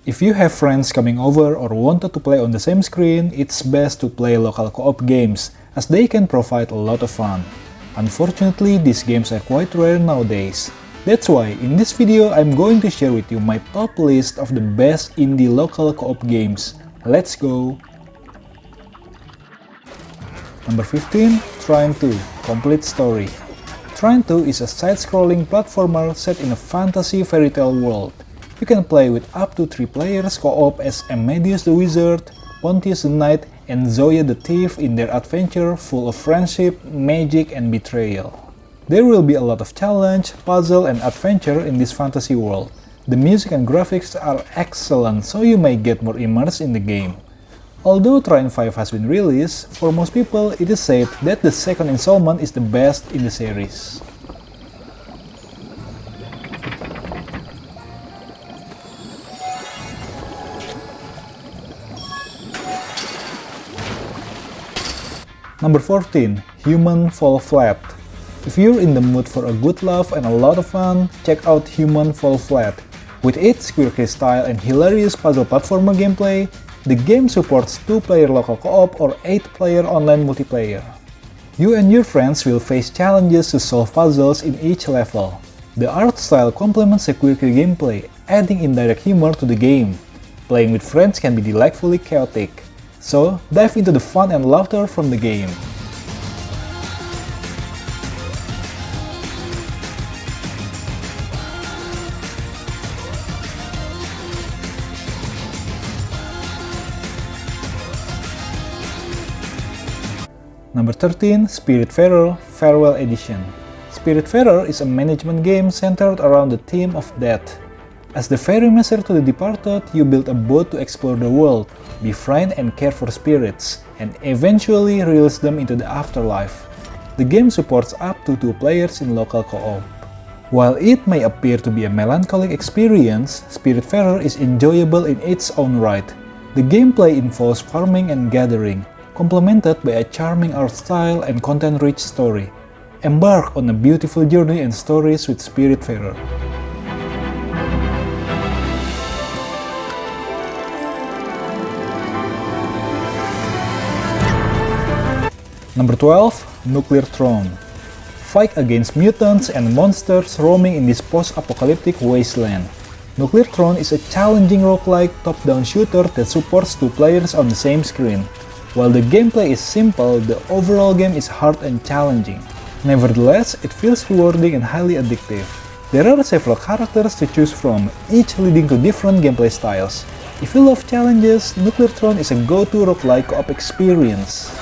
If you have friends coming over or wanted to play on the same screen, it's best to play local co-op games, as they can provide a lot of fun. Unfortunately, these games are quite rare nowadays. That's why, in this video, I'm going to share with you my top list of the best indie local co-op games. Let's go! Number 15. Trine 2 Complete Story. Trine 2 is a side-scrolling platformer set in a fantasy fairy tale world. You can play with up to 3 players co-op as Amadeus the Wizard, Pontius the Knight, and Zoya the Thief in their adventure full of friendship, magic, and betrayal. There will be a lot of challenge, puzzle, and adventure in this fantasy world. The music and graphics are excellent, so you may get more immersed in the game. Although Trine 5 has been released, for most people it is said that the second installment is the best in the series. Number 14. Human Fall Flat. If you're in the mood for a good laugh and a lot of fun, check out Human Fall Flat. With its quirky style and hilarious puzzle platformer gameplay, the game supports 2-player local co-op or 8-player online multiplayer. You and your friends will face challenges to solve puzzles in each level. The art style complements the quirky gameplay, adding indirect humor to the game. Playing with friends can be delightfully chaotic. So, dive into the fun and laughter from the game. Number 13. Spiritfarer Farewell Edition. Spiritfarer is a management game centered around the theme of death. As the ferrymaster to the departed, you build a boat to explore the world, befriend and care for spirits, and eventually release them into the afterlife. The game supports up to 2 players in local co-op. While it may appear to be a melancholic experience, Spiritfarer is enjoyable in its own right. The gameplay involves farming and gathering, complemented by a charming art style and content-rich story. Embark on a beautiful journey and stories with Spiritfarer. Number 12. Nuclear Throne. Fight against mutants and monsters roaming in this post-apocalyptic wasteland. Nuclear Throne is a challenging roguelike top-down shooter that supports 2 players on the same screen. While the gameplay is simple, the overall game is hard and challenging. Nevertheless, it feels rewarding and highly addictive. There are several characters to choose from, each leading to different gameplay styles. If you love challenges, Nuclear Throne is a go-to roguelike co-op experience.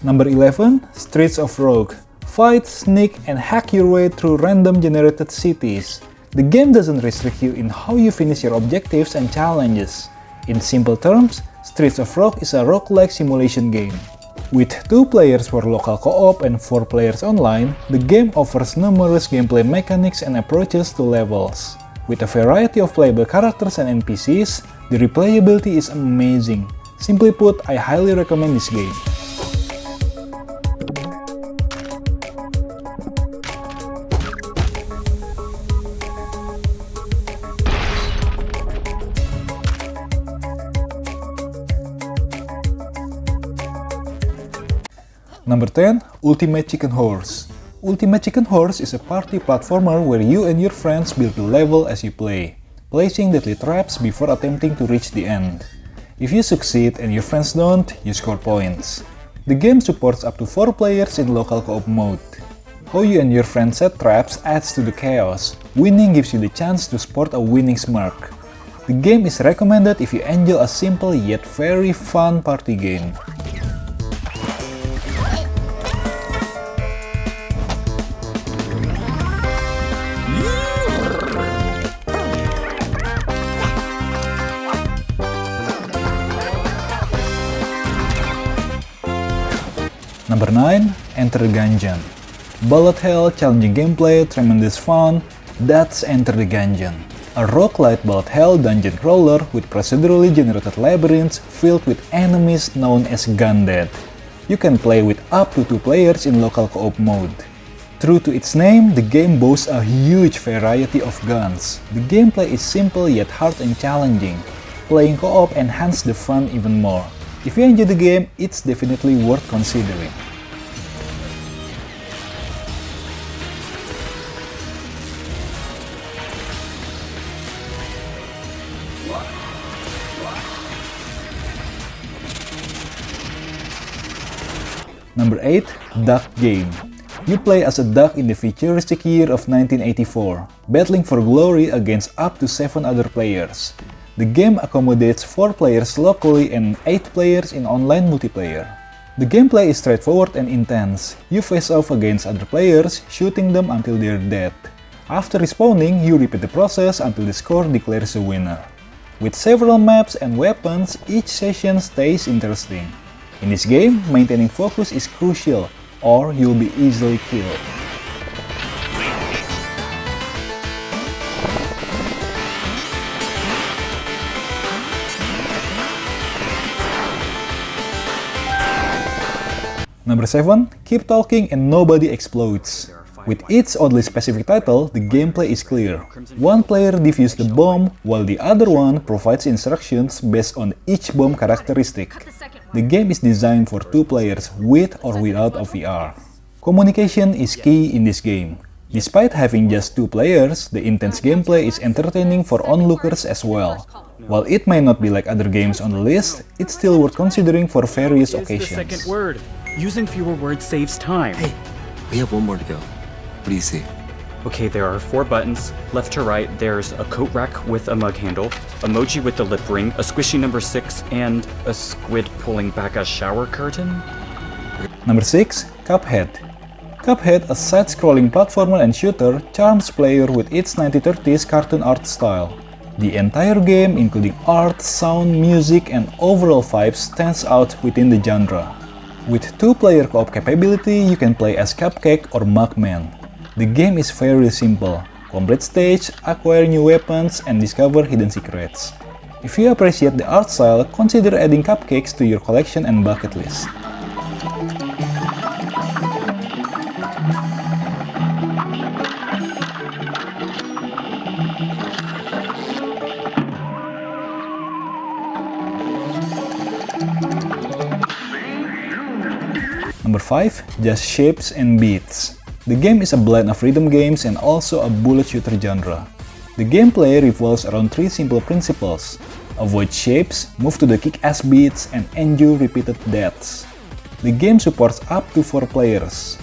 Number 11. Streets of Rogue. Fight, sneak, and hack your way through random generated cities. The game doesn't restrict you in how you finish your objectives and challenges. In simple terms, Streets of Rogue is a roguelike simulation game. With 2 players for local co-op and 4 players online, the game offers numerous gameplay mechanics and approaches to levels. With a variety of playable characters and NPCs, the replayability is amazing. Simply put, I highly recommend this game. Number 10. Ultimate Chicken Horse. Ultimate Chicken Horse is a party platformer where you and your friends build the level as you play, placing deadly traps before attempting to reach the end. If you succeed and your friends don't, you score points. The game supports up to 4 players in local co-op mode. How you and your friends set traps adds to the chaos. Winning gives you the chance to sport a winning smirk. The game is recommended if you enjoy a simple yet very fun party game. Number 9. Enter the Gungeon. Bullet hell, challenging gameplay, tremendous fun, that's Enter the Gungeon. a roguelite bullet hell dungeon crawler with procedurally generated labyrinths filled with enemies known as Gungeon. You can play with up to 2 players in local co-op mode. True to its name, the game boasts a huge variety of guns. The gameplay is simple yet hard and challenging. Playing co-op enhances the fun even more. If you enjoy the game, it's definitely worth considering. Number 8. Duck Game. You play as a duck in the futuristic year of 1984, battling for glory against up to 7 other players. The game accommodates 4 players locally and 8 players in online multiplayer. The gameplay is straightforward and intense. You face off against other players, shooting them until they're dead. After respawning, you repeat the process until the score declares a winner. With several maps and weapons, each session stays interesting. In this game, maintaining focus is crucial, or you'll be easily killed. Number 7. Keep Talking and Nobody Explodes. With its oddly specific title, the gameplay is clear. One player defuses the bomb, while the other one provides instructions based on each bomb characteristic. The game is designed for 2 players with or without a VR. Communication is key in this game. Despite having just 2 players, the intense gameplay is entertaining for onlookers as well. While it may not be like other games on the list, it's still worth considering for various occasions. The second word. Using fewer words saves time. Hey, we have 1 more to go. What do you see? Okay, there are 4 buttons. Left to right, there's a coat rack with a mug handle, emoji with the lip ring, a squishy number 6, and a squid pulling back a shower curtain. Number 6. Cuphead. Cuphead, a side-scrolling platformer and shooter, charms player with its 1930s cartoon art style. The entire game, including art, sound, music, and overall vibes, stands out within the genre. With 2-player co-op capability, you can play as Cupcake or Mugman. The game is very simple. Complete stage, acquire new weapons, and discover hidden secrets. If you appreciate the art style, consider adding cupcakes to your collection and bucket list. Number 5. Just Shapes and Beats. The game is a blend of rhythm games and also a bullet shooter genre. The gameplay revolves around 3 simple principles: avoid shapes, move to the kick-ass beats, and endure repeated deaths. The game supports up to 4 players.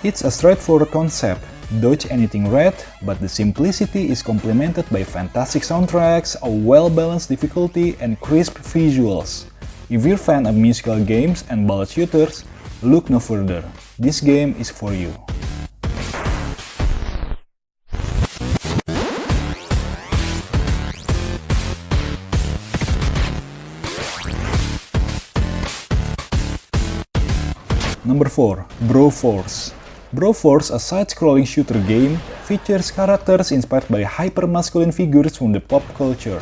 It's a straightforward concept, dodge anything red, but the simplicity is complemented by fantastic soundtracks, a well-balanced difficulty, and crisp visuals. If you're a fan of musical games and bullet shooters, look no further. This game is for you. Number 4. Broforce. Broforce, a side-scrolling shooter game, features characters inspired by hyper-masculine figures from the pop culture.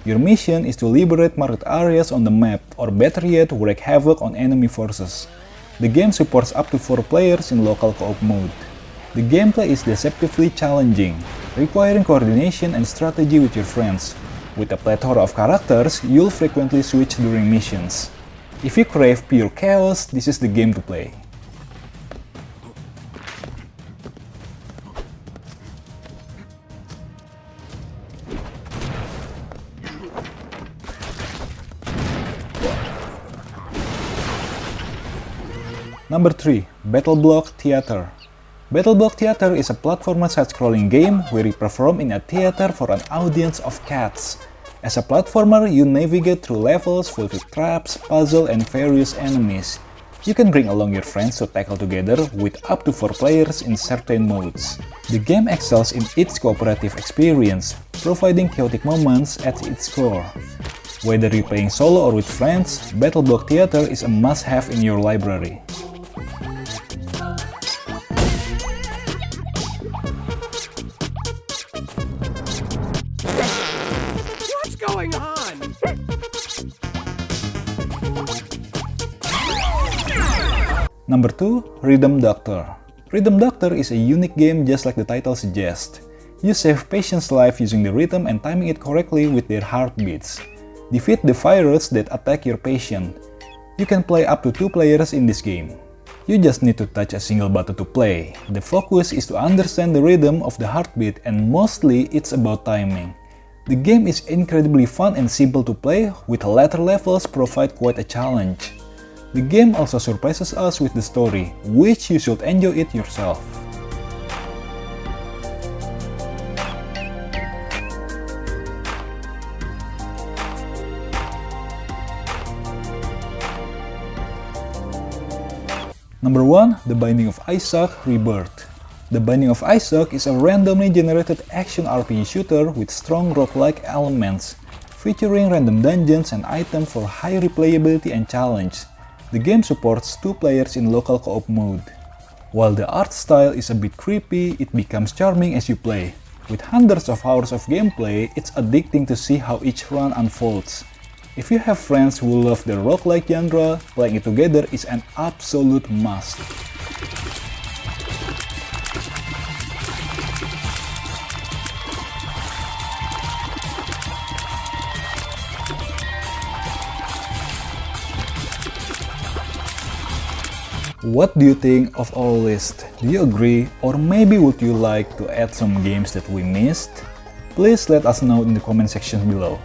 Your mission is to liberate marked areas on the map, or better yet, wreak havoc on enemy forces. The game supports up to 4 players in local co-op mode. The gameplay is deceptively challenging, requiring coordination and strategy with your friends. With a plethora of characters, you'll frequently switch during missions. If you crave pure chaos, this is the game to play. Number 3. Battleblock Theatre. Battleblock Theatre is a platformer side-scrolling game where you perform in a theater for an audience of cats. As a platformer, you navigate through levels filled with traps, puzzles, and various enemies. You can bring along your friends to tackle together with up to 4 players in certain modes. The game excels in its cooperative experience, providing chaotic moments at its core. Whether you're playing solo or with friends, Battleblock Theatre is a must-have in your library. Number 2, Rhythm Doctor. Rhythm Doctor is a unique game just like the title suggests. You save patients' life using the rhythm and timing it correctly with their heartbeats. Defeat the virus that attack your patient. You can play up to 2 players in this game. You just need to touch a single button to play. The focus is to understand the rhythm of the heartbeat, and mostly it's about timing. The game is incredibly fun and simple to play, with later levels provide quite a challenge. The game also surprises us with the story, which you should enjoy it yourself. Number 1, The Binding of Isaac Rebirth. The Binding of Isaac is a randomly generated action RPG shooter with strong roguelike elements, featuring random dungeons and items for high replayability and challenge. The game supports 2 players in local co-op mode. While the art style is a bit creepy, it becomes charming as you play. With hundreds of hours of gameplay, it's addicting to see how each run unfolds. If you have friends who love the roguelike genre, playing it together is an absolute must. What do you think of our list? Do you agree, or maybe would you like to add some games that we missed? Please let us know in the comment section below.